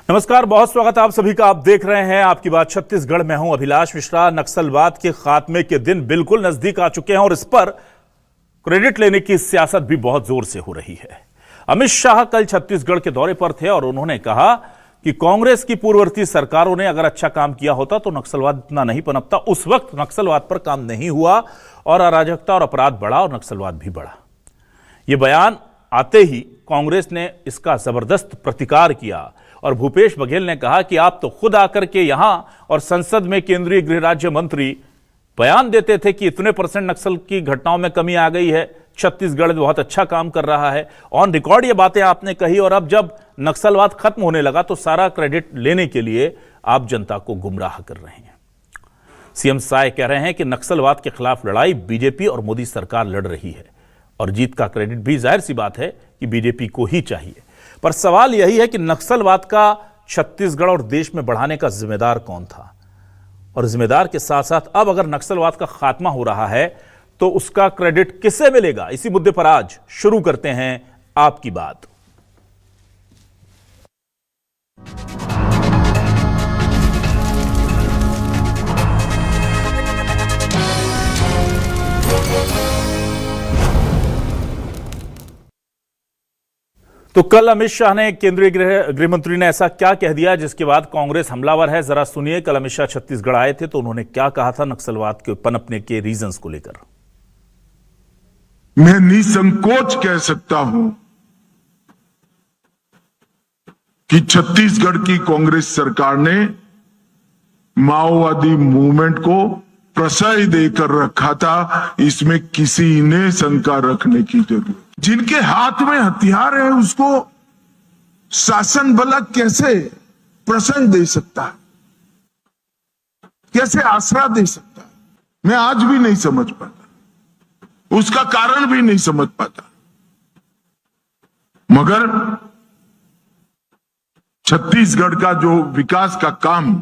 नमस्कार, बहुत स्वागत है आप सभी का। आप देख रहे हैं आपकी बात छत्तीसगढ़। मैं हूं अभिलाष मिश्रा। नक्सलवाद के खात्मे के दिन बिल्कुल नजदीक आ चुके हैं और इस पर क्रेडिट लेने की सियासत भी बहुत जोर से हो रही है। अमित शाह कल छत्तीसगढ़ के दौरे पर थे और उन्होंने कहा कि कांग्रेस की पूर्ववर्ती सरकारों ने अगर अच्छा काम किया होता तो नक्सलवाद इतना नहीं पनपता। उस वक्त नक्सलवाद पर काम नहीं हुआ और अराजकता और अपराध बढ़ा और नक्सलवाद भी बढ़ा। यह बयान आते ही कांग्रेस ने इसका जबरदस्त प्रतिकार किया और भूपेश बघेल ने कहा कि आप तो खुद आकर के यहां और संसद में केंद्रीय गृह राज्य मंत्री बयान देते थे कि इतने % नक्सल की घटनाओं में कमी आ गई है, छत्तीसगढ़ बहुत अच्छा काम कर रहा है। ऑन रिकॉर्ड ये बातें आपने कही और अब जब नक्सलवाद खत्म होने लगा तो सारा क्रेडिट लेने के लिए आप जनता को गुमराह कर रहे हैं। सीएम साय कह रहे हैं कि नक्सलवाद के खिलाफ लड़ाई बीजेपी और मोदी सरकार लड़ रही है और जीत का क्रेडिट भी जाहिर सी बात है कि बीजेपी को ही चाहिए। पर सवाल यही है कि नक्सलवाद का छत्तीसगढ़ और देश में बढ़ाने का जिम्मेदार कौन था, और जिम्मेदार के साथ साथ अब अगर नक्सलवाद का खात्मा हो रहा है तो उसका क्रेडिट किसे मिलेगा। इसी मुद्दे पर आज शुरू करते हैं आपकी बात। तो कल अमित शाह ने, केंद्रीय गृह मंत्री ने ऐसा क्या कह दिया जिसके बाद कांग्रेस हमलावर है, जरा सुनिए। कल अमित शाह छत्तीसगढ़ आए थे तो उन्होंने क्या कहा था नक्सलवाद के पनपने के रीजंस को लेकर। मैं निसंकोच कह सकता हूं कि छत्तीसगढ़ की कांग्रेस सरकार ने माओवादी मूवमेंट को प्रश्रय देकर रखा था, इसमें किसी ने शंका रखने की जरूरत। जिनके हाथ में हथियार है उसको शासन बल कैसे प्रश्रय दे सकता है, कैसे आसरा दे सकता है, मैं आज भी नहीं समझ पाता, उसका कारण भी नहीं समझ पाता। मगर छत्तीसगढ़ का जो विकास का काम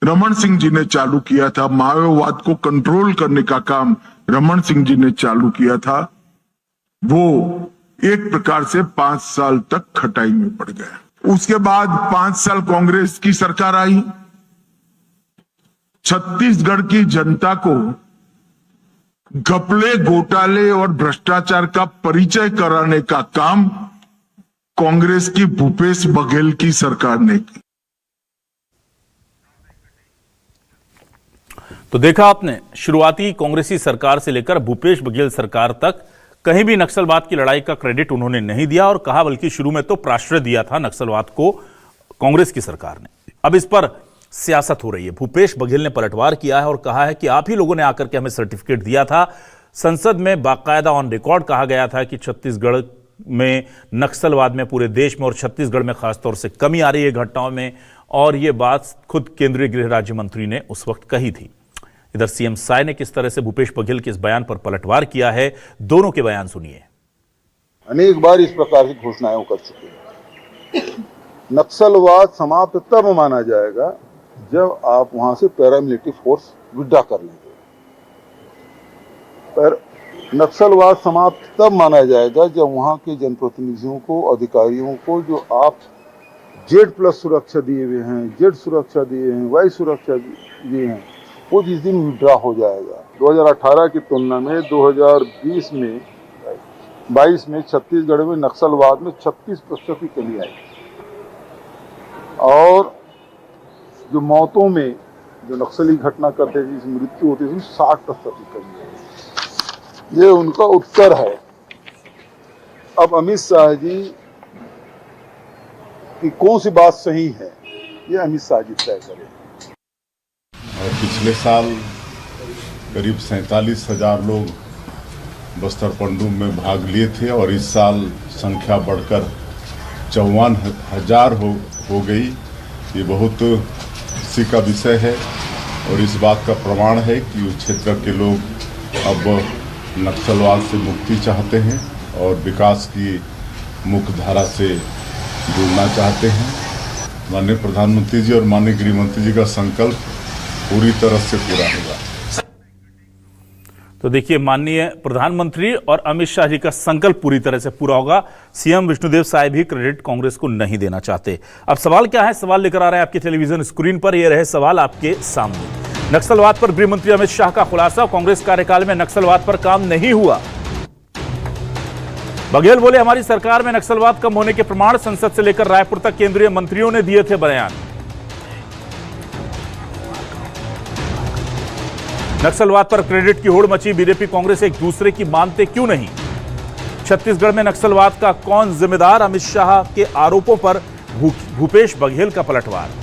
रमन सिंह जी ने चालू किया था, माओवाद को कंट्रोल करने का काम रमन सिंह जी ने चालू किया था, वो एक प्रकार से 5 साल तक खटाई में पड़ गया। उसके बाद 5 साल कांग्रेस की सरकार आई। छत्तीसगढ़ की जनता को घपले, घोटाले और भ्रष्टाचार का परिचय कराने का काम कांग्रेस की भूपेश बघेल की सरकार ने की। तो देखा आपने, शुरुआती कांग्रेसी सरकार से लेकर भूपेश बघेल सरकार तक कहीं भी नक्सलवाद की लड़ाई का क्रेडिट उन्होंने नहीं दिया और कहा, बल्कि शुरू में तो प्राश्रय दिया था नक्सलवाद को कांग्रेस की सरकार ने। अब इस पर सियासत हो रही है। भूपेश बघेल ने पलटवार किया है और कहा है कि आप ही लोगों ने आकर के हमें सर्टिफिकेट दिया था। संसद में बाकायदा ऑन रिकॉर्ड कहा गया था कि छत्तीसगढ़ में नक्सलवाद में पूरे देश में और छत्तीसगढ़ में खासतौर से कमी आ रही है घटनाओं में, और यह बात खुद केंद्रीय गृह राज्य मंत्री ने उस वक्त कही थी। इधर सीएम साय ने किस तरह से भूपेश बघेल के इस बयान पर पलटवार किया है, दोनों के बयान सुनिए। अनेक बार इस प्रकार की घोषणाएं कर चुके हैं। नक्सलवाद समाप्त तब माना जाएगा जब आप वहां से पैरामिलिट्री फोर्स विड्रॉ कर लेंगे, पर नक्सलवाद समाप्त तब माना जाएगा जब वहां के जनप्रतिनिधियों को, अधिकारियों को, जो आप Z+ सुरक्षा दिए हुए हैं, Z सुरक्षा दिए हैं, Y सुरक्षा दिए हैं, वो जिस दिन विड्रॉ हो जाएगा। 2018 की तुलना में 2022 में छत्तीसगढ़ में नक्सलवाद में 36% की कमी आई और जो मौतों में, जो नक्सली घटना करते थे, जिस मृत्यु होती थी, 60% की कमी आई। ये उनका उत्तर है। अब अमित शाह जी की कौन सी बात सही है, ये अमित शाह जी तय करें। पिछले साल करीब 47,000 लोग बस्तर पंडुम में भाग लिए थे और इस साल संख्या बढ़कर 54,000 हो गई। ये बहुत खुशी का विषय है और इस बात का प्रमाण है कि उस क्षेत्र के लोग अब नक्सलवाद से मुक्ति चाहते हैं और विकास की मुख्य धारा से जुड़ना चाहते हैं। माननीय प्रधानमंत्री जी और माननीय गृह मंत्री जी का संकल्प पूरी तरह से पूरा होगा। तो देखिए, माननीय प्रधानमंत्री और अमित शाह जी का संकल्प पूरी तरह से पूरा होगा। सीएम विष्णुदेव साय भी क्रेडिट कांग्रेस को नहीं देना चाहते। अब सवाल क्या है, सवाल लेकर आ रहे हैं आपके टेलीविजन स्क्रीन पर। ये रहे सवाल आपके सामने। नक्सलवाद पर गृह मंत्री अमित शाह का खुलासा, कांग्रेस कार्यकाल में नक्सलवाद पर काम नहीं हुआ। बघेल बोले, हमारी सरकार में नक्सलवाद कम होने के प्रमाण संसद से लेकर रायपुर तक केंद्रीय मंत्रियों ने दिए थे बयान। नक्सलवाद पर क्रेडिट की होड़ मची, बीजेपी कांग्रेस एक दूसरे की मानते क्यों नहीं। छत्तीसगढ़ में नक्सलवाद का कौन जिम्मेदार, अमित शाह के आरोपों पर भूपेश बघेल का पलटवार।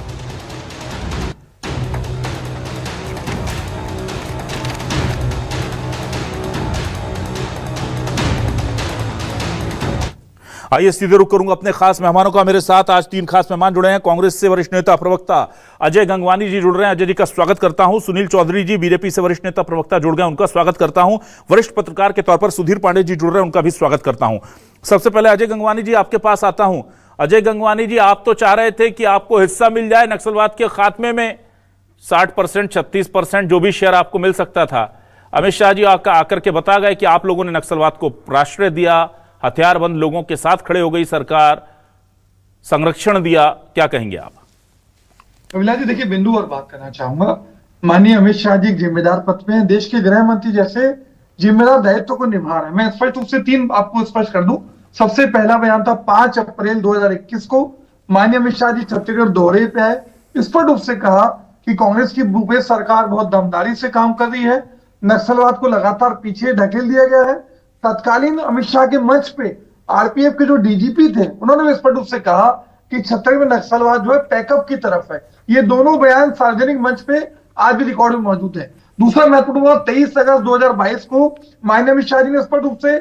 आइए सीधे रुक करूंगा अपने खास मेहमानों का। मेरे साथ आज 3 खास मेहमान जुड़े हैं। कांग्रेस से वरिष्ठ नेता प्रवक्ता अजय गंगवानी जी जुड़ रहे हैं, अजय जी का स्वागत करता हूं। सुनील चौधरी जी बीजेपी से वरिष्ठ नेता प्रवक्ता जुड़ गए, उनका स्वागत करता हूं। वरिष्ठ पत्रकार के तौर पर सुधीर पांडे जी जुड़ रहे हैं, उनका भी स्वागत करता हूं। सबसे पहले अजय गंगवानी जी आपके पास आता हूं। अजय गंगवानी जी, आप तो चाह रहे थे कि आपको हिस्सा मिल जाए नक्सलवाद के खात्मे में, 60%, 36% जो भी शेयर आपको मिल सकता था। अमित शाह जी आकर के बता गए कि आप लोगों ने नक्सलवाद को आश्रय दिया, हथियारबंद लोगों के साथ खड़े हो गई सरकार, संरक्षण दिया। क्या कहेंगे आप? अभिलाष जी, देखिए, बिंदु और बात करना चाहूंगा। माननीय अमित शाह जी एक जिम्मेदार पद पे हैं, देश के गृह मंत्री जैसे जिम्मेदार दायित्व को निभा रहे हैं। मैं स्पष्ट रूप से 3 आपको स्पष्ट कर दूं। सबसे पहला बयान था 5 अप्रैल 2021 को, माननीय अमित शाह जी छत्तीसगढ़ दौरे पे आए, स्पष्ट रूप से कहा कि कांग्रेस की भूपेश सरकार बहुत दमदारी से काम कर रही है, नक्सलवाद को लगातार पीछे ढकेल दिया गया है। तत्कालीन अमित शाह के मंच पे आरपीएफ के जो डीजीपी थे, उन्होंने भी स्पष्ट रूप से कहा कि छत्तीसगढ़ में नक्सलवाद जो है पैकअप की तरफ है। ये दोनों बयान सार्वजनिक मंच पे आज भी रिकॉर्ड में मौजूद है। दूसरा महत्वपूर्ण हुआ 23 अगस्त 2022 को माननीय अमित शाह जी ने स्पष्ट रूप से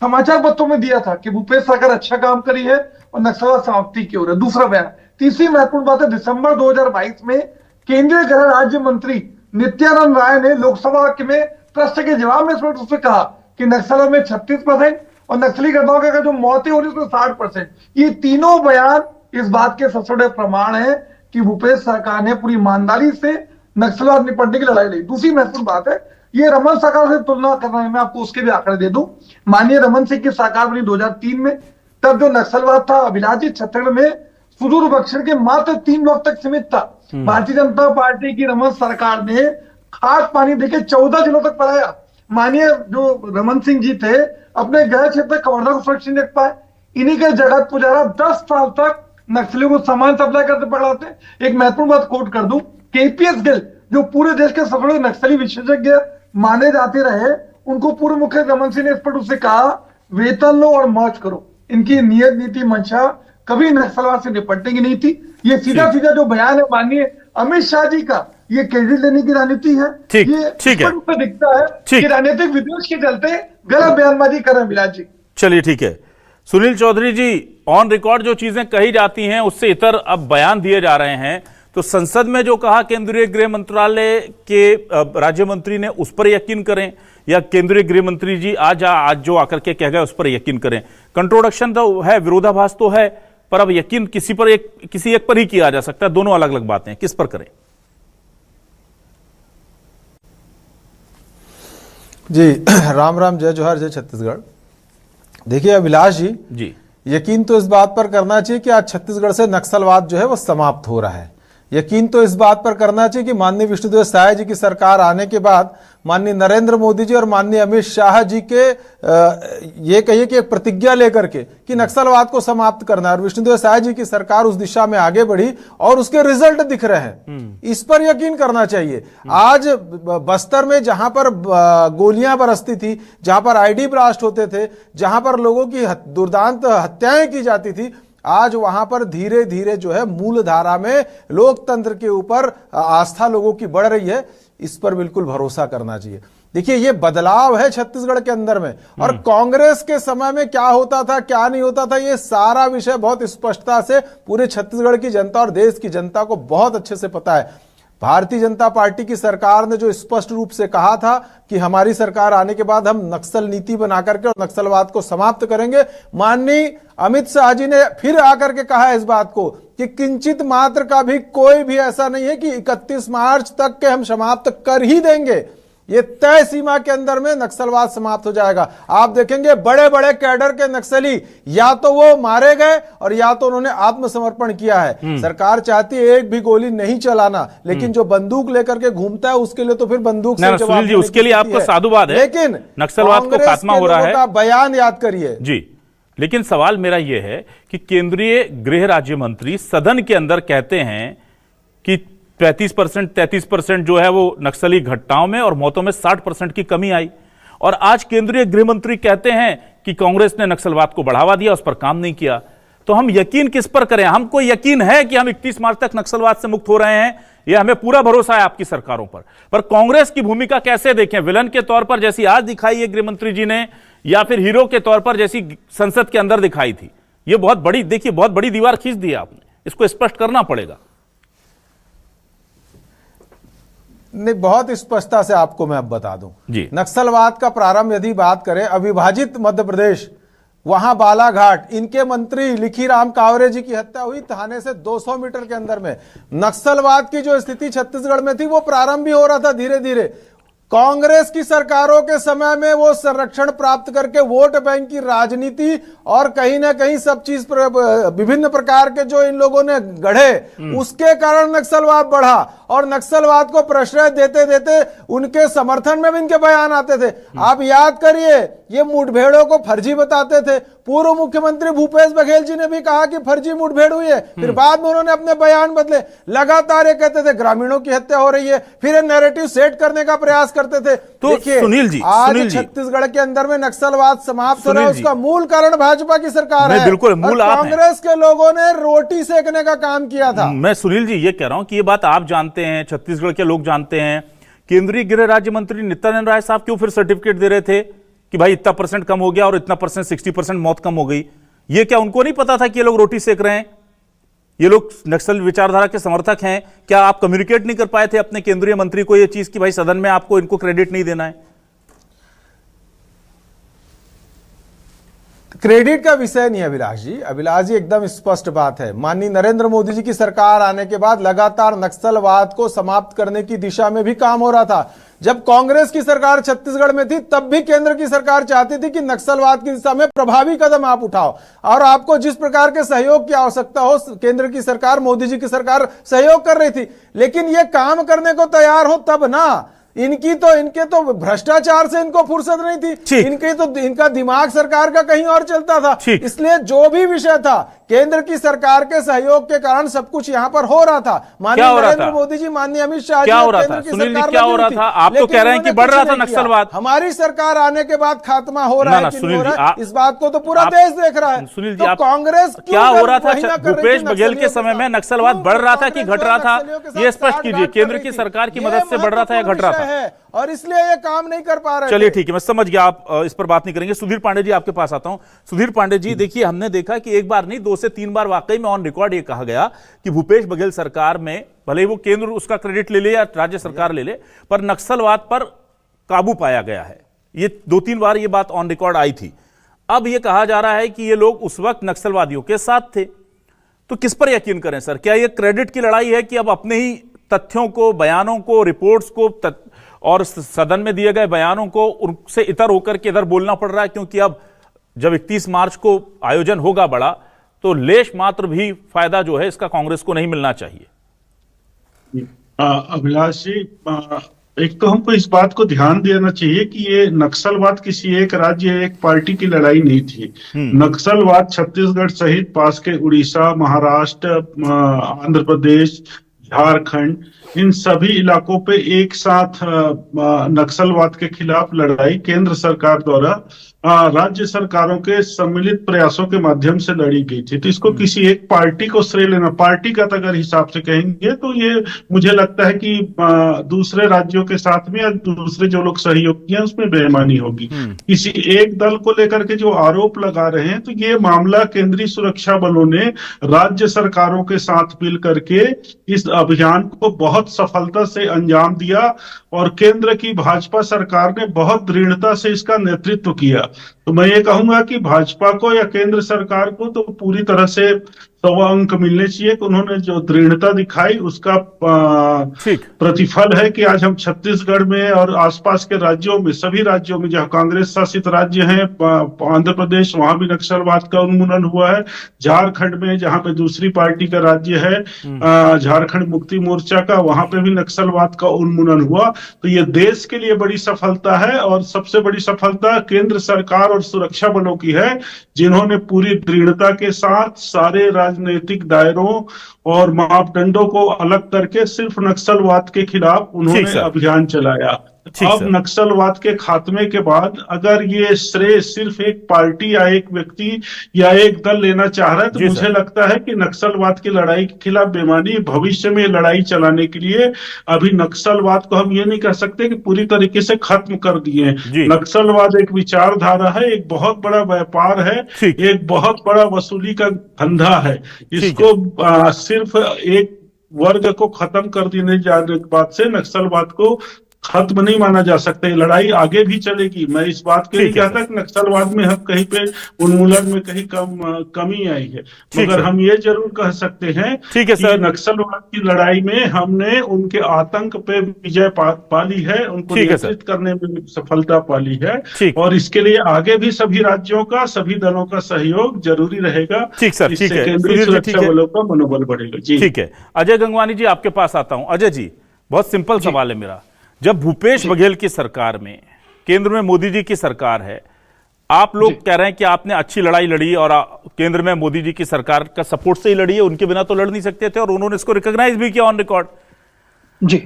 समाचार पत्रों में दिया था कि भूपेश सरकार अच्छा काम करी है और नक्सलवाद समाप्ति की ओर है। दूसरा बयान। तीसरी महत्वपूर्ण बात है, दिसंबर 2022 में केंद्रीय गृह राज्य मंत्री नित्यानंद राय ने लोकसभा में प्रश्न के जवाब में स्पष्ट रूप से कहा कि नक्सलवाद में 36% और नक्सली घटनाओं के जो मौतें हो रही उसमें 60%। ये तीनों बयान इस बात के सबसे बड़े प्रमाण है कि भूपेश सरकार ने पूरी ईमानदारी से नक्सलवाद निपटने की लड़ाई लड़ी। दूसरी महत्वपूर्ण बात है, ये रमन सरकार से तुलना कर रहे हैं, मैं आपको उसके भी आंकड़े दे दूं। माननीय रमन सिंह की सरकार बनी 2003 में, तब जो नक्सलवाद था अभिलाष जी छत्तीसगढ़ में सुदूर दक्षिण के मात्र 3 ब्लॉक तक सीमित था। भारतीय जनता पार्टी की रमन सरकार ने खाद पानी देके 14 जिलों तक बढ़ाया। माननीय जो रमन सिंह जी थे, अपने गृह क्षेत्र कवर्धा को सुरक्षित रख पाए। इन्हीं के जगत पुजारा 10 साल तक नक्सलियों को सामान सप्लाई करते पकड़ाते। एक महत्वपूर्ण बात कोट कर दूं, केपीएस गिल जो पूरे देश के सबसे बड़े नक्सली विशेषज्ञ माने जाते रहे, उनको पूर्व मुख्यमंत्री रमन सिंह ने स्पष्ट रूप से कहा, वेतन लो और मौज करो। इनकी नियत नीति मंशा कभी नक्सलवाद से निपटने की नहीं थी। ये सीधा सीधा जो बयान है माननीय अमित शाह जी का, ये क्रेडिट लेने की राजनीति है। ये ठीक है, दिखता है कि राजनीतिक विद्वेष के चलते गलत बयानबाजी कर रहे हैं विलास जी। चलिए ठीक है। सुनील चौधरी जी, ऑन रिकॉर्ड जो चीजें कही जाती हैं उससे इतर अब बयान दिए जा रहे हैं, तो संसद में जो कहा केंद्रीय गृह मंत्रालय के राज्य मंत्री ने, उस पर यकीन करें या केंद्रीय गृह मंत्री जी आज जो आकर के कह गए उस पर यकीन करें? कंट्रोडक्शन तो है, विरोधाभास तो है, पर अब यकीन किसी एक पर ही किया जा सकता है। दोनों अलग अलग बातें, किस पर करें? जी राम राम, जय जोहार, जय छत्तीसगढ़। देखिए अभिलाष जी, यकीन तो इस बात पर करना चाहिए कि आज छत्तीसगढ़ से नक्सलवाद जो है वो समाप्त हो रहा है। यकीन तो इस बात पर करना चाहिए कि माननीय विष्णुदेव साय जी की सरकार आने के बाद माननीय नरेंद्र मोदी जी और माननीय अमित शाह जी के ये कहिए कि एक प्रतिज्ञा लेकर के कि नक्सलवाद को समाप्त करना है, और विष्णुदेव साय जी की सरकार उस दिशा में आगे बढ़ी और उसके रिजल्ट दिख रहे हैं। इस पर यकीन करना चाहिए। आज बस्तर में जहां पर गोलियां बरसती थी, जहां पर आईडी ब्लास्ट होते थे, जहां पर लोगों की दुर्दांत हत्याएं की जाती थी, आज वहां पर धीरे धीरे जो है मूल धारा में लोकतंत्र के ऊपर आस्था लोगों की बढ़ रही है। इस पर बिल्कुल भरोसा करना चाहिए। देखिए ये बदलाव है छत्तीसगढ़ के अंदर में, और कांग्रेस के समय में क्या होता था क्या नहीं होता था, ये सारा विषय बहुत स्पष्टता से पूरे छत्तीसगढ़ की जनता और देश की जनता को बहुत अच्छे से पता है। भारतीय जनता पार्टी की सरकार ने जो स्पष्ट रूप से कहा था कि हमारी सरकार आने के बाद हम नक्सल नीति बना करके और नक्सलवाद को समाप्त करेंगे, माननीय अमित शाह जी ने फिर आकर के कहा इस बात को कि किंचित मात्र का भी कोई भी ऐसा नहीं है कि 31 मार्च तक के हम समाप्त कर ही देंगे। ये तय सीमा के अंदर में नक्सलवाद समाप्त हो जाएगा। आप देखेंगे बड़े बड़े कैडर के नक्सली या तो वो मारे गए और या तो उन्होंने आत्मसमर्पण किया है। सरकार चाहती है एक भी गोली नहीं चलाना, लेकिन जो बंदूक लेकर के घूमता है उसके लिए तो फिर बंदूक से जवाब सुनील जी, उसके लिए आपका साधुवाद है, लेकिन नक्सलवाद को खात्मा हो रहा है। बयान याद करिए जी, लेकिन सवाल मेरा यह है कि केंद्रीय गृह राज्य मंत्री सदन के अंदर कहते हैं कि 33% जो है वो नक्सली घटनाओं में और मौतों में 60% की कमी आई, और आज केंद्रीय गृह मंत्री कहते हैं कि कांग्रेस ने नक्सलवाद को बढ़ावा दिया, उस पर काम नहीं किया। तो हम यकीन किस पर करें? हमको यकीन है कि हम 31 मार्च तक नक्सलवाद से मुक्त हो रहे हैं, यह हमें पूरा भरोसा है आपकी सरकारों पर कांग्रेस की भूमिका कैसे देखें? विलन के तौर पर जैसी आज दिखाई है गृह मंत्री जी ने, या फिर हीरो के तौर पर जैसी संसद के अंदर दिखाई थी? यह बहुत बड़ी, देखिए बहुत बड़ी दीवार खींच दी आपने, इसको स्पष्ट करना पड़ेगा। नहीं, बहुत स्पष्टता से आपको मैं अब बता दूं जी। नक्सलवाद का प्रारंभ यदि बात करें, अविभाजित मध्य प्रदेश, वहां बालाघाट, इनके मंत्री लिखीराम कावरे जी की हत्या हुई थाने से 200 मीटर के अंदर में। नक्सलवाद की जो स्थिति छत्तीसगढ़ में थी वो प्रारंभ भी हो रहा था धीरे धीरे। कांग्रेस की सरकारों के समय में वो संरक्षण प्राप्त करके वोट बैंक की राजनीति और कहीं ना कहीं सब चीज विभिन्न प्रकार के जो इन लोगों ने गढ़े, उसके कारण नक्सलवाद बढ़ा, और नक्सलवाद को प्रश्रय देते देते उनके समर्थन में भी इनके बयान आते थे। आप याद करिए, ये मुठभेड़ों को फर्जी बताते थे। पूर्व मुख्यमंत्री भूपेश बघेल जी ने भी कहा कि फर्जी मुठभेड़ हुई है, फिर बाद में उन्होंने अपने बयान बदले। लगातार ये कहते थे ग्रामीणों की हत्या हो रही है, फिर ये नैरेटिव सेट करने का प्रयास करते थे। तो सुनील जी, आज छत्तीसगढ़ के अंदर में नक्सलवाद समाप्त हो रहा है, उसका मूल कारण भाजपा की सरकार है। बिल्कुल मूल आप हैं। कांग्रेस के लोगों ने रोटी सेकने का काम किया था। मैं सुनील जी ये कह रहा हूं कि ये बात आप जानते हैं, छत्तीसगढ़ के लोग जानते हैं। केंद्रीय गृह राज्य मंत्री नित्यानंद राय साहब क्यों फिर सर्टिफिकेट दे रहे थे कि भाई इतना % कम हो गया और इतना % 60% मौत कम हो गई? ये क्या उनको नहीं पता था कि ये लोग रोटी सेक रहे हैं? ये लोग नक्सल विचारधारा के समर्थक हैं? क्या आप कम्युनिकेट नहीं कर पाए थे अपने केंद्रीय मंत्री को ये चीज कि भाई सदन में आपको इनको क्रेडिट नहीं देना है? क्रेडिट का विषय नहीं है अभिलाष जी। अभिलाष जी, एकदम स्पष्ट बात है, माननीय नरेंद्र मोदी जी की सरकार आने के बाद लगातार नक्सलवाद को समाप्त करने की दिशा में भी काम हो रहा था। जब कांग्रेस की सरकार छत्तीसगढ़ में थी तब भी केंद्र की सरकार चाहती थी कि नक्सलवाद की दिशा में प्रभावी कदम आप उठाओ, और आपको जिस प्रकार के सहयोग की आवश्यकता हो केंद्र की सरकार, मोदी जी की सरकार सहयोग कर रही थी। लेकिन ये काम करने को तैयार हो तब ना, इनके तो भ्रष्टाचार से इनको फुर्सत नहीं थी, इनका दिमाग सरकार का कहीं और चलता था। इसलिए जो भी विषय था केंद्र की सरकार के सहयोग के कारण सब कुछ यहां पर हो रहा था। माननीय नरेंद्र मोदी जी, माननीय अमित शाह जी, क्या हो रहा था सुनील जी? क्या हो रहा था? आप तो कह रहे हैं कि बढ़ रहा था नक्सलवाद। हमारी सरकार आने के बाद खात्मा हो रहा है कि नहीं हो रहा है, इस बात को तो पूरा देश देख रहा है। सुनील जी, कांग्रेस क्या हो रहा था? भूपेश बघेल के समय में नक्सलवाद बढ़ रहा था कि घट रहा था? ये स्पष्ट कीजिए, केंद्र की सरकार की मदद से बढ़ रहा था या घट रहा था? और इसलिए ये काम नहीं कर पा रहे। चलिए ठीक है, मैं समझ गया, आप इस पर बात नहीं करेंगे। सुधीर पांडे जी, आपके पास आता हूं। सुधीर पांडे जी, देखिए हमने देखा कि एक बार नहीं 2 से 3 बार वाकई में ऑन रिकॉर्ड ये कहा गया कि भूपेश बघेल सरकार में, भले ही वो केंद्र उसका क्रेडिट ले ले या राज्य सरकार ले ले, पर नक्सलवाद पर काबू पाया गया है। ये 2-3 बार ये बात ऑन रिकॉर्ड आई थी। अब ये कहा जा रहा है कि ये लोग उस वक्त नक्सलवादियों के साथ थे। तो किस पर यकीन करें सर? क्या ये क्रेडिट की लड़ाई है कि अब अपने ही तथ्यों को, बयानों को, रिपोर्ट्स को और सदन में दिए गए बयानों को उनसे इतर होकर के इधर बोलना पड़ रहा है? क्योंकि अब जब 31 मार्च को आयोजन होगा बड़ा, तो लेश मात्र भी फायदा जो है इसका कांग्रेस को नहीं मिलना चाहिए। अभिलाष जी, एक तो हमको इस बात को ध्यान देना चाहिए कि ये नक्सलवाद किसी एक राज्य, एक पार्टी की लड़ाई नहीं थी। नक्सलवाद छत्तीसगढ़ सहित पास के उड़ीसा, महाराष्ट्र, आंध्र प्रदेश, झारखंड, इन सभी इलाकों पे एक साथ नक्सलवाद के खिलाफ लड़ाई केंद्र सरकार द्वारा राज्य सरकारों के सम्मिलित प्रयासों के माध्यम से लड़ी गई थी। तो इसको किसी एक पार्टी को श्रेय लेना, पार्टी का अगर हिसाब से कहेंगे तो ये मुझे लगता है कि दूसरे राज्यों के साथ में या दूसरे जो लोग सहयोगी हैं उसमें बेईमानी होगी। किसी एक दल को लेकर के जो आरोप लगा रहे हैं, तो ये मामला केंद्रीय सुरक्षा बलों ने राज्य सरकारों के साथ मिल करके इस अभियान को बहुत सफलता से अंजाम दिया, और केंद्र की भाजपा सरकार ने बहुत दृढ़ता से इसका नेतृत्व किया। तो मैं ये कहूंगा कि भाजपा को या केंद्र सरकार को तो पूरी तरह से 100 अंक मिलने चाहिए कि उन्होंने जो दृढ़ता दिखाई उसका ठीक प्रतिफल है कि आज हम छत्तीसगढ़ में और आसपास के राज्यों में, सभी राज्यों में जहां कांग्रेस शासित राज्य हैं, आंध्र प्रदेश, वहां भी नक्सलवाद का उन्मूलन हुआ है। झारखंड में जहां पे दूसरी पार्टी का राज्य है, झारखंड मुक्ति मोर्चा का, वहां पे भी नक्सलवाद का उन्मूलन हुआ। तो ये देश के लिए बड़ी सफलता है और सबसे बड़ी सफलता केंद्र सरकार और सुरक्षा बलों की है, जिन्होंने पूरी दृढ़ता के साथ सारे राजनीतिक दायरों और मापदंडों को अलग करके सिर्फ नक्सलवाद के खिलाफ उन्होंने अभियान चलाया। अब नक्सलवाद के खात्मे के बाद अगर ये श्रेय सिर्फ एक पार्टी या एक व्यक्ति या एक दल लेना चाह रहा है, तो मुझे लगता है कि नक्सलवाद की लड़ाई के खिलाफ बेमानी भविष्य में लड़ाई चलाने के लिए अभी नक्सलवाद को हम ये नहीं कह सकते कि पूरी तरीके से खत्म कर दिए। नक्सलवाद एक विचारधारा है, एक बहुत बड़ा व्यापार है, एक बहुत बड़ा वसूली का धंधा है। इसको सिर्फ एक वर्ग को खत्म कर देने जाने के बाद से नक्सलवाद को खत्म नहीं माना जा सकता। ये लड़ाई आगे भी चलेगी। मैं इस बात के लिए कहता कि नक्सलवाद में हम कहीं पे उन्मूलन में कहीं कमी आई है, मगर हम ये जरूर कह सकते हैं कि नक्सलवाद की लड़ाई में हमने उनके आतंक पे विजय पाली है, उनको नियंत्रित करने में सफलता पाली है, और इसके लिए आगे भी सभी राज्यों का, सभी दलों का सहयोग जरूरी रहेगा। इससे केंद्रीय सुरक्षा बलों का मनोबल बढ़ेगा। जी ठीक है। अजय गंगवानी जी, आपके पास आता हूं। अजय जी, बहुत सिंपल सवाल है मेरा। जब भूपेश बघेल की सरकार में, केंद्र में मोदी जी की सरकार है, आप लोग कह रहे हैं कि आपने अच्छी लड़ाई लड़ी और केंद्र में मोदी जी की सरकार का सपोर्ट से ही लड़ी है, उनके बिना तो लड़ नहीं सकते थे, और उन्होंने इसको रिकॉग्नाइज भी किया ऑन रिकॉर्ड। जी।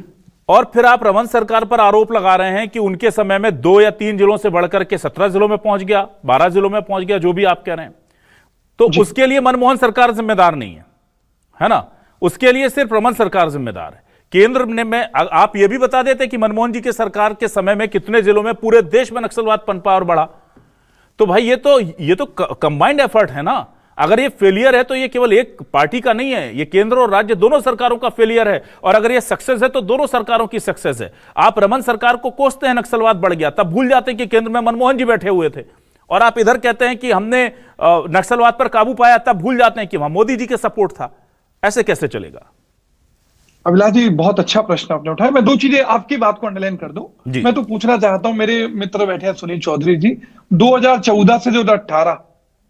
और फिर आप रमन सरकार पर आरोप लगा रहे हैं कि उनके समय में 2 या 3 जिलों से बढ़कर के 17 जिलों में पहुंच गया, 12 जिलों में पहुंच गया, जो भी आप कह रहे हैं। तो उसके लिए मनमोहन सरकार जिम्मेदार नहीं है ना? उसके लिए सिर्फ रमन सरकार जिम्मेदार है। केंद्र ने में आप यह भी बता देते कि मनमोहन जी के सरकार के समय में कितने जिलों में पूरे देश में नक्सलवाद पनपा और बढ़ा। तो भाई ये तो कंबाइंड एफर्ट है ना। अगर ये फेलियर है तो ये केवल एक पार्टी का नहीं है, ये केंद्र और राज्य दोनों सरकारों का फेलियर है। और अगर ये सक्सेस है तो दोनों सरकारों की सक्सेस है। आप रमन सरकार को कोसते हैं नक्सलवाद बढ़ गया, तब भूल जाते हैं कि केंद्र में मनमोहन जी बैठे हुए थे, और आप इधर कहते हैं कि हमने नक्सलवाद पर काबू पाया, तब भूल जाते हैं कि वहां मोदी जी के सपोर्ट था। ऐसे कैसे चलेगा? अभिलाष जी, बहुत अच्छा प्रश्न आपने उठाया। मैं 2 चीजें आपकी बात को अंडरलाइन कर दूं। मैं तो पूछना चाहता हूं, मेरे मित्र बैठे हैं सुनील चौधरी जी, 2014 से 2018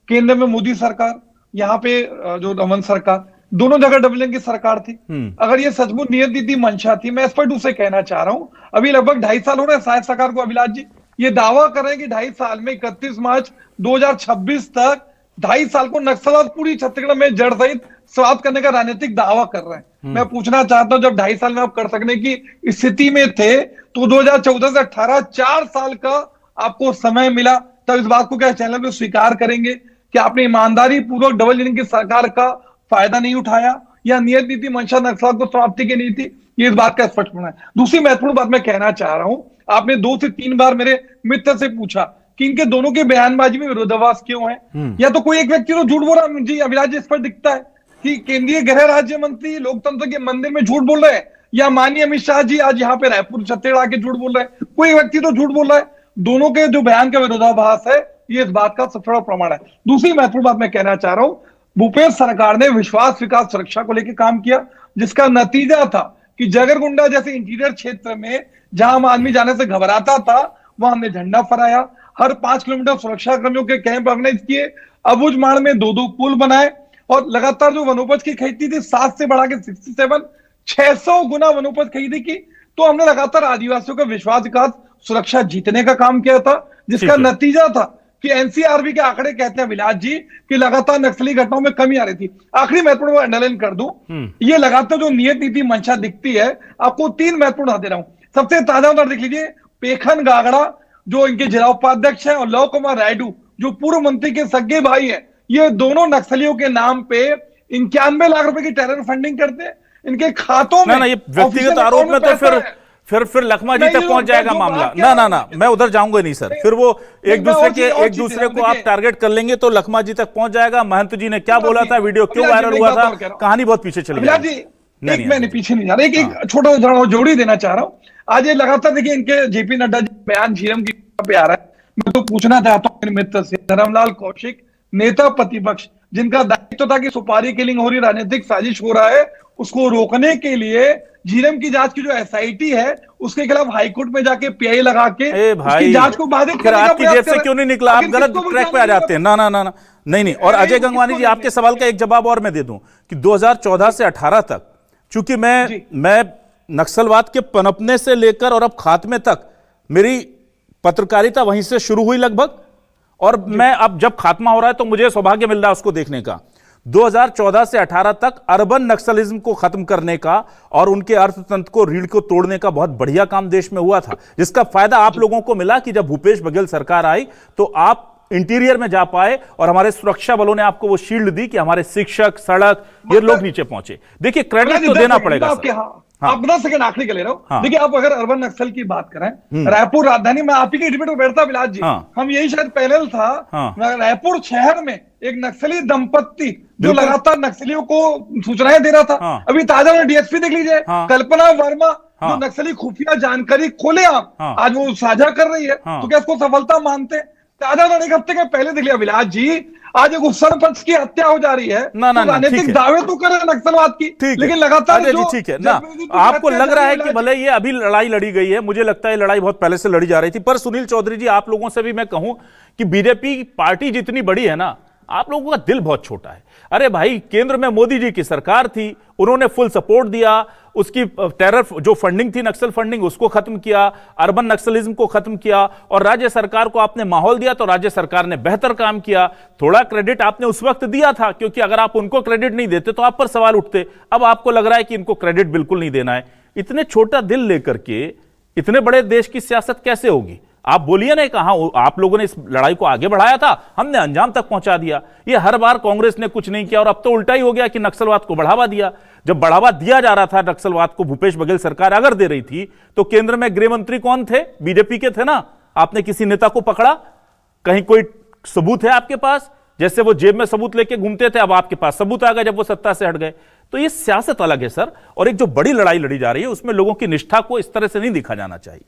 केंद्र में मोदी सरकार, यहाँ पे जो रमन सरकार, दोनों जगह डबलिंग की सरकार थी। अगर ये सचमुच नियत नीति मंशा थी, मैं स्पष्ट रूप से कहना चाह रहा हूं, अभी लगभग 2.5 साल हो रहे हैं शायद सरकार को। अभिलाष जी ये दावा कर रहे हैं कि 2.5 साल में 31 मार्च 2026 तक 2.5 साल को नक्सलवाद पूरी छत्तीसगढ़ में जड़ सहित समाप्त करने का राजनीतिक दावा कर रहे हैं। मैं पूछना चाहता हूं, जब 2.5 साल में आप कर सकने की स्थिति में थे, तो 2014 से 18 4 साल का आपको समय मिला, तब इस बात को क्या चैनल पे स्वीकार करेंगे कि आपने ईमानदारी पूर्वक डबल इंजन की सरकार का फायदा नहीं उठाया, या नियत नीति मंशा नक्सलवाद को समाप्ति की नहीं थी? ये इस बात का स्पष्ट होना है। दूसरी महत्वपूर्ण बात मैं कहना चाह रहा हूं, आपने 2 से 3 बार मेरे मित्र से पूछा कि इनके दोनों के बयानबाजी में विरोधाभास क्यों है, या तो कोई एक व्यक्ति तो झूठ बोल रहा है। जी अभिलाष जी, इस पर दिखता है कि केंद्रीय गृह राज्य मंत्री लोकतंत्र के मंदिर में झूठ बोल रहे हैं, या माननीय अमित शाह जी आज यहाँ पे रायपुर छत्तीसगढ़ आके झूठ बोल रहे हैं। कोई व्यक्ति तो झूठ बोल रहा है। दोनों के जो बयान का विरोधाभास है, ये इस बात का सबसे बड़ा प्रमाण है। दूसरी महत्वपूर्ण बात मैं कहना चाह रहा हूं, भूपेश सरकार ने विश्वास विकास सुरक्षा को लेकर काम किया, जिसका नतीजा था कि जगरगुंडा जैसे इंटीरियर क्षेत्र में जहां आम आदमी जाने से घबराता था, वहां हमने झंडा फहराया। हर 5 किलोमीटर सुरक्षा कर्मियों के कैंप ऑर्गेनाइज किए, अबुझमाड़ में 2 पुल बनाए, और लगातार जो वनोपज की खरीदी थी 7 से बढ़ा के 67 600 गुना वनोपज खरीदी की। तो हमने लगातार आदिवासियों का विश्वास विकास सुरक्षा जीतने का काम किया था, जिसका नतीजा था कि एनसीआरबी के आंकड़े कहते हैं अभिलाष जी कि लगातार नक्सली घटनाओं में कमी आ रही थी। आखिरी महत्वपूर्ण अंडरलाइन कर दूं, ये लगातार जो नियत नीति मंशा दिखती है, आपको 3 महत्वपूर्ण दे रहा हूं। सबसे ताजा उदाहरण देख लीजिए, पेखन गागड़ा जो इनके जिला उपाध्यक्ष है, और लव कुमार रायडू जो पूर्व मंत्री के सगे भाई है, ये दोनों नक्सलियों के नाम पे 91 लाख रुपए की टेरर फंडिंग करते हैं। इनके खातों में ये व्यक्तिगत आरोप में तो फिर लखमा जी तक पहुंच जाएगा मामला। ना मैं उधर जाऊंगा नहीं सर। फिर वो एक दूसरे को आप टारगेट कर लेंगे तो लखमा जी तक पहुंच जाएगा। महंत जी ने क्या बोला था, वीडियो क्यों वायरल हुआ था, कहानी बहुत पीछे चली जाएगी। मैंने पीछे नहीं जा रहा, एक छोटा उदाहरण जोड़ी देना चाह रहा हूं। आज ये लगातार देखिए इनके जेपी नड्डा जी बयान झीरम की पे आ रहा है। मैं तो पूछना चाहता हूँ मेरे मित्र से, धर्मलाल कौशिक, नेता प्रतिपक्ष, जिनका दायित्व था कि सुपारी किलिंग हो रही, राजनीतिक साजिश हो रहा है, उसको रोकने के लिए झीरम की जांच की जो एसआईटी है उसके खिलाफ हाईकोर्ट में जाके पीआई लगा के उसकी जांच को बाधित फिर करने का आपकी जेब से क्यों नहीं निकला? आप गलत ट्रैक पे आ जाते हैं। ना ना ना ना, नहीं। और अजय गंगवानी जी, आपके सवाल का एक जवाब और मैं दे दूं कि 2014 से 18 तक, चूंकि मैं नक्सलवाद के पनपने से लेकर और अब खात्मे तक मेरी पत्रकारिता वहीं से शुरू हुई लगभग, और मैं अब जब खात्मा हो रहा है तो मुझे सौभाग्य मिल रहा है उसको देखने का। 2014 से 18 तक अर्बन नक्सलिज्म को खत्म करने का और उनके अर्थतंत्र को, रीढ़ को तोड़ने का बहुत बढ़िया काम देश में हुआ था, जिसका फायदा आप लोगों को मिला कि जब भूपेश बघेल सरकार आई तो आप इंटीरियर में जा पाए और हमारे सुरक्षा बलों ने आपको वो शील्ड दी कि हमारे शिक्षक, सड़क, ये लोग नीचे पहुंचे। देखिए, क्रेडिट तो देना पड़ेगा सर। आप 10 सेकंड आखिरी के ले रहा हूं। देखिए, आप अगर अर्बन नक्सल की बात करें, रायपुर राजधानी में आप ही के डिबेट में बैठता विलास जी, हम यही शायद पैनल था, रायपुर शहर में एक नक्सली दंपत्ति जो लगातार नक्सलियों को सूचनाएं दे रहा था। अभी ताजा में डीएसपी देख लीजिए, कल्पना वर्मा जो नक्सली खुफिया जानकारी खोले आप आज वो साझा कर रही है, तो क्या इसको सफलता मानते हैं? ताजा एक हफ्ते के पहले देख लिया विलास जी, आज एक सरपंच की हत्या हो जा रही है। राजनीतिक दावे तो करे नक्सलवाद की, लेकिन लगातार ठीक है ना, आपको लग रहा है कि भले ये अभी लड़ाई लड़ी गई है, मुझे लगता है लड़ाई बहुत पहले से लड़ी जा रही थी। पर सुनील चौधरी जी, आप लोगों से भी मैं कहूं कि बीजेपी पार्टी जितनी बड़ी है ना, आप लोगों का दिल बहुत छोटा है। अरे भाई, केंद्र में मोदी जी की सरकार थी, उन्होंने फुल सपोर्ट दिया, उसकी टेरर जो फंडिंग थी, नक्सल फंडिंग, उसको खत्म किया, अर्बन नक्सलिज्म को खत्म किया, और राज्य सरकार को आपने माहौल दिया तो राज्य सरकार ने बेहतर काम किया। थोड़ा क्रेडिट आपने उस वक्त दिया था, क्योंकि अगर आप उनको क्रेडिट नहीं देते तो आप पर सवाल उठते। अब आपको लग रहा है कि इनको क्रेडिट बिल्कुल नहीं देना है। इतने छोटा दिल लेकर के इतने बड़े देश की सियासत कैसे होगी? आप बोलिए ना, कहां आप लोगों ने इस लड़ाई को आगे बढ़ाया था, हमने अंजाम तक पहुंचा दिया। ये हर बार कांग्रेस ने कुछ नहीं किया, और अब तो उल्टा ही हो गया कि नक्सलवाद को बढ़ावा दिया। जब बढ़ावा दिया जा रहा था नक्सलवाद को, भूपेश बघेल सरकार अगर दे रही थी, तो केंद्र में गृह मंत्री कौन थे? बीजेपी के थे ना। आपने किसी नेता को पकड़ा? कहीं कोई सबूत है आपके पास? जैसे वो जेब में सबूत लेके घूमते थे, अब आपके पास सबूत आ गए जब वो सत्ता से हट गए। तो ये सियासत अलग है सर, और एक जो बड़ी लड़ाई लड़ी जा रही है उसमें लोगों की निष्ठा को इस तरह से नहीं दिखा जाना चाहिए।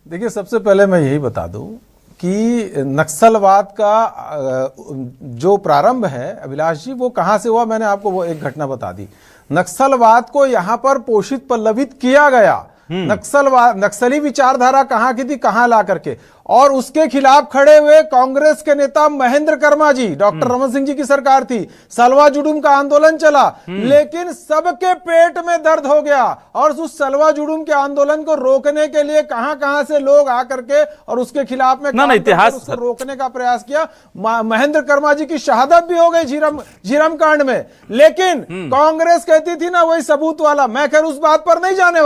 देखिए, सबसे पहले मैं यही बता दूं कि नक्सलवाद का जो प्रारंभ है अभिलाष जी, वो कहां से हुआ, मैंने आपको वो एक घटना बता दी। नक्सलवाद को यहां पर पोषित पल्लवित किया गया। नक्सली विचारधारा कहां की थी, कहां ला करके, और उसके खिलाफ खड़े हुए कांग्रेस के नेता महेंद्र कर्मा जी, डॉक्टर रमन सिंह जी की सरकार थी, सलवा जुडुम का आंदोलन चला, लेकिन सबके पेट में दर्द हो गया। और उस सलवा जुडुम के आंदोलन को रोकने के लिए कहां कहां से लोग आकर के और उसके खिलाफ में इतिहास उसको रोकने का प्रयास किया। महेंद्र कर्मा जी की शहादत भी हो गई झीरम कांड में, लेकिन कांग्रेस कहती थी ना वही सबूत वाला। मैं खैर उस बात पर नहीं जाने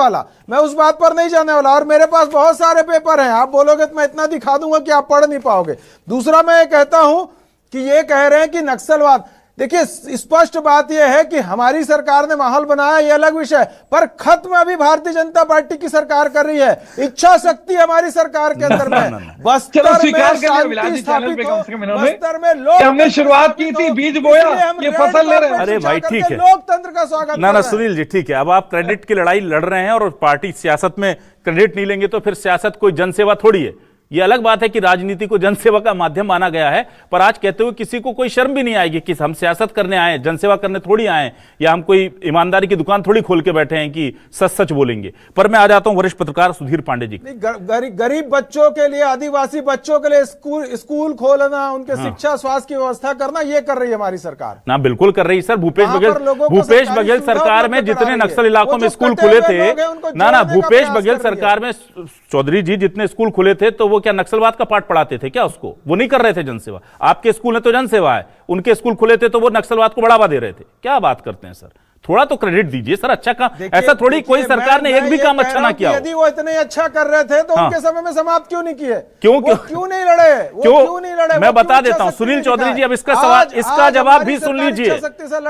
वाला, और मेरे पास बहुत सारे पेपर हैं, आप बोलोगे तो मैं इतना दिखा दूंगा कि आप पढ़ नहीं पाओगे। दूसरा, मैं ये कहता हूं कि ये कह रहे हैं कि नक्सलवाद, देखिए स्पष्ट बात यह है कि हमारी सरकार ने माहौल बनाया, ये अलग विषय, पर खत्म अभी भारतीय जनता पार्टी की सरकार कर रही है। इच्छा शक्ति हमारी सरकार के अंदर में। बस्तर में शांति स्थापित हो, बस्तर में लोग, हमने शुरुआत की थी, बीज बोया, ये फसल ले रहे हैं। अरे भाई ठीक है, लोकतंत्र का स्वागत। ना सुनील जी ठीक है, अब आप क्रेडिट की लड़ाई लड़ रहे हैं और पार्टी सियासत में क्रेडिट नहीं लेंगे तो फिर सियासत कोई जनसेवा थोड़ी है। ये अलग बात है कि राजनीति को जनसेवा का माध्यम माना गया है, पर आज कहते हुए किसी को कोई शर्म भी नहीं आएगी कि हम सियासत करने आए, जनसेवा करने थोड़ी आए, या हम कोई ईमानदारी की दुकान थोड़ी खोल के बैठे हैं कि सच सच बोलेंगे। पर मैं आ जाता हूं वरिष्ठ पत्रकार सुधीर पांडे जी। गरीब बच्चों के लिए, आदिवासी बच्चों के लिए स्कूल खोलना, उनके शिक्षा स्वास्थ्य की व्यवस्था करना, ये कर रही है हमारी सरकार। ना बिल्कुल कर रही है सर। भूपेश बघेल सरकार में जितने नक्सल इलाकों में स्कूल खुले थे, ना भूपेश बघेल सरकार में चौधरी जी जितने स्कूल खुले थे, तो वो क्या नक्सलवाद का पाठ पढ़ाते थे क्या उसको? वो नहीं कर रहे थे जनसेवा। आपके स्कूल में तो जनसेवा है, उनके स्कूल खुले थे तो वो नक्सलवाद को बढ़ावा दे रहे थे। क्या बात करते हैं सर, थोड़ा तो क्रेडिट दीजिए सर। अच्छा काम, ऐसा थोड़ी कोई सरकार ने एक भी काम अच्छा ना किया। यदि वो इतने अच्छा कर रहे थे तो उनके समय में समाप्त क्यों नहीं किए? क्यों नहीं लड़े? क्यों नहीं लड़े? मैं बता देता हूं सुनील चौधरी जी, अब इसका सवाल, इसका जवाब भी सुन लीजिए।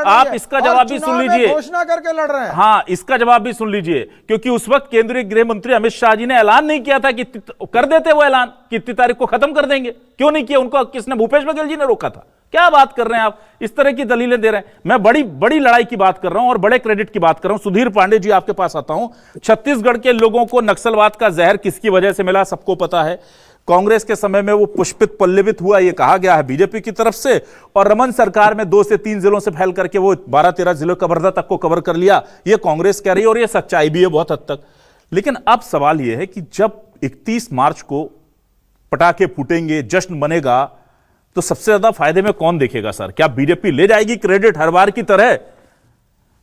आप इसका जवाब भी सुन लीजिए, घोषणा करके लड़ रहे हैं। हाँ, इसका जवाब भी सुन लीजिए, क्योंकि उस वक्त केंद्रीय गृह मंत्री अमित शाह जी ने ऐलान नहीं किया था कि कर देते वो ऐलान कि इतनी तारीख को खत्म कर देंगे। क्यों नहीं किया? उनको किसने? भूपेश बघेल जी ने रोका था। क्या बात कर रहे हैं आप, इस तरह की दलीलें दे रहे हैं। मैं बड़ी बड़ी लड़ाई की बात कर रहा हूं और बड़े क्रेडिट की बात कर रहा हूं। सुधीर पांडे जी, आपके पास आता हूं। छत्तीसगढ़ के लोगों को नक्सलवाद का जहर किसकी वजह से मिला, सबको पता है। कांग्रेस के समय में वो पुष्पित पल्लवित हुआ, ये कहा गया है बीजेपी की तरफ से, और रमन सरकार में 2 से 3 जिलों से फैल करके वो 12-13 जिलों का वर्धा तक को कवर कर लिया, ये कांग्रेस कह रही है और ये सच्चाई भी है बहुत हद तक। लेकिन अब सवाल ये है कि जब 31 मार्च को पटाखे फूटेंगे, जश्न बनेगा, तो सबसे ज्यादा फायदे में कौन देखेगा सर? क्या बीजेपी ले जाएगी क्रेडिट हर बार की तरह?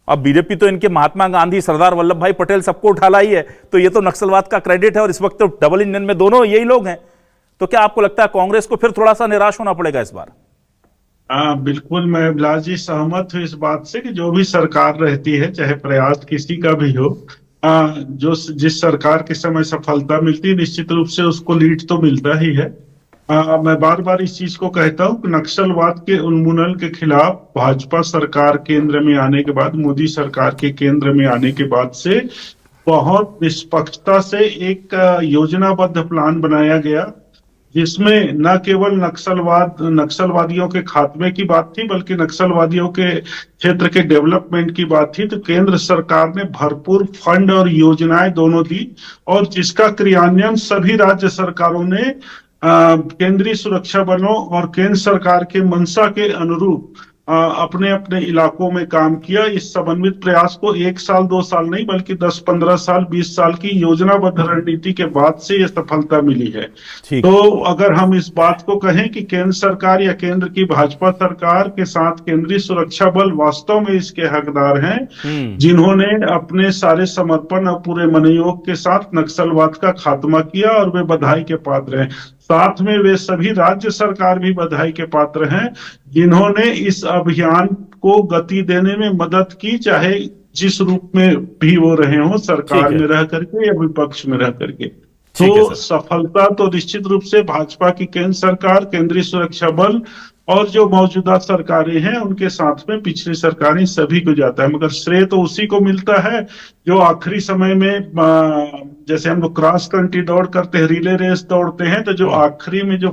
अब बीजेपी तो इनके महात्मा गांधी, सरदार वल्लभ भाई पटेल सबको उठा लाई है, तो ये तो नक्सलवाद का क्रेडिट है और इस वक्त तो डबल इंजन में दोनों यही लोग हैं। तो क्या आपको लगता है कांग्रेस को फिर थोड़ा सा निराश होना पड़ेगा इस बार? बिल्कुल, मैं अभिलाष जी सहमत हूँ इस बात से कि जो भी सरकार रहती है, चाहे प्रयास किसी का भी हो, जो जिस सरकार के समय सफलता मिलती है, निश्चित रूप से उसको लीड तो मिलता ही है। मैं बार बार इस चीज को कहता हूँ कि नक्सलवाद के उन्मूलन के खिलाफ भाजपा सरकार केंद्र में आने के बाद, मोदी सरकार के केंद्र में आने के बाद से बहुत निष्पक्षता से एक योजनाबद्ध प्लान बनाया गया, जिसमें न केवल नक्सलवादियों के खात्मे की बात थी, बल्कि नक्सलवादियों के क्षेत्र के डेवलपमेंट की बात थी। तो केंद्र सरकार ने भरपूर फंड और योजनाएं दोनों दी, और जिसका क्रियान्वयन सभी राज्य सरकारों ने केंद्रीय सुरक्षा बलों और केंद्र सरकार के मंशा के अनुरूप अपने अपने इलाकों में काम किया। इस समन्वित प्रयास को 1 साल 2 साल नहीं, बल्कि 10-15 साल 20 साल की योजनाबद्ध रणनीति के बाद से ये सफलता मिली है। तो अगर हम इस बात को कहें कि केंद्र सरकार या केंद्र की भाजपा सरकार के साथ केंद्रीय सुरक्षा बल वास्तव में इसके हकदार हैं, जिन्होंने अपने सारे समर्पण और पूरे मनोयोग के साथ नक्सलवाद का खात्मा किया, और वे बधाई के पात्र हैं। साथ में वे सभी राज्य सरकार भी बधाई के पात्र हैं, जिन्होंने इस अभियान को गति देने में मदद की, चाहे जिस रूप में भी वो रहे हो, सरकार में रह करके या विपक्ष में रह करके। तो सफलता तो निश्चित रूप से भाजपा की केंद्र सरकार, केंद्रीय सुरक्षा बल और जो मौजूदा सरकारें हैं उनके साथ में पिछली सरकारें सभी को जाता है, मगर श्रेय तो उसी को मिलता है जो आखिरी समय में, जैसे हम लोग क्रॉस कंट्री दौड़ करते हैं, रिले रेस दौड़ते हैं, तो जो आखिरी में जो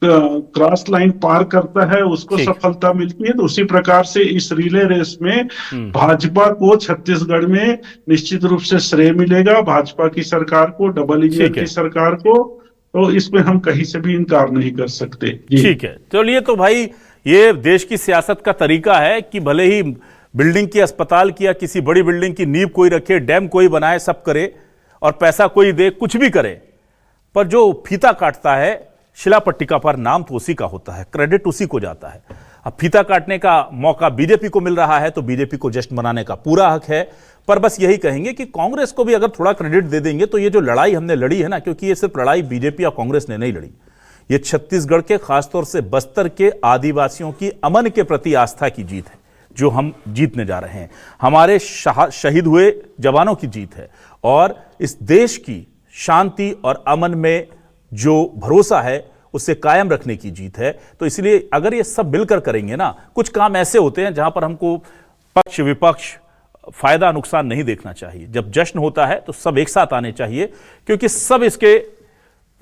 क्रॉस लाइन पार करता है उसको सफलता मिलती है। तो उसी प्रकार से इस रिले रेस में भाजपा को छत्तीसगढ़ में निश्चित रूप से श्रेय मिलेगा, भाजपा की सरकार को, डबल इंजन की सरकार को। तो इसमें हम कहीं से भी इनकार नहीं कर सकते। ठीक है, चलिए, तो भाई ये देश की सियासत का तरीका है कि भले ही बिल्डिंग की, अस्पताल की या किसी बड़ी बिल्डिंग की नींव कोई रखे, डैम कोई बनाए, सब करे और पैसा कोई दे, कुछ भी करे, पर जो फीता काटता है शिला पट्टिका पर नाम तो उसी का होता है, क्रेडिट उसी को जाता है। अब फीता काटने का मौका बीजेपी को मिल रहा है तो बीजेपी को जश्न मनाने का पूरा हक है, पर बस यही कहेंगे कि कांग्रेस को भी अगर थोड़ा क्रेडिट दे देंगे तो ये जो लड़ाई हमने लड़ी है ना, क्योंकि ये सिर्फ लड़ाई बीजेपी और कांग्रेस ने नहीं लड़ी, ये छत्तीसगढ़ के, खासतौर से बस्तर के आदिवासियों की अमन के प्रति आस्था की जीत है जो हम जीतने जा रहे हैं, हमारे शहीद हुए जवानों की जीत है, और इस देश की शांति और अमन में जो भरोसा है उसे कायम रखने की जीत है। तो इसलिए अगर ये सब मिलकर करेंगे ना, कुछ काम ऐसे होते हैं जहां पर हमको पक्ष विपक्ष फायदा नुकसान नहीं देखना चाहिए। जब जश्न होता है तो सब एक साथ आने चाहिए, क्योंकि सब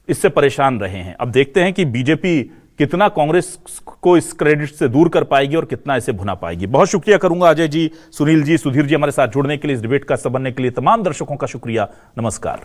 इससे परेशान रहे हैं। अब देखते हैं कि बीजेपी कितना कांग्रेस को इस क्रेडिट से दूर कर पाएगी और कितना इसे भुना पाएगी। बहुत शुक्रिया करूंगा अजय जी, सुनील जी, सुधीर जी, हमारे साथ जुड़ने के लिए, इस डिबेट का हिस्सा बनने के लिए। तमाम दर्शकों का शुक्रिया, नमस्कार।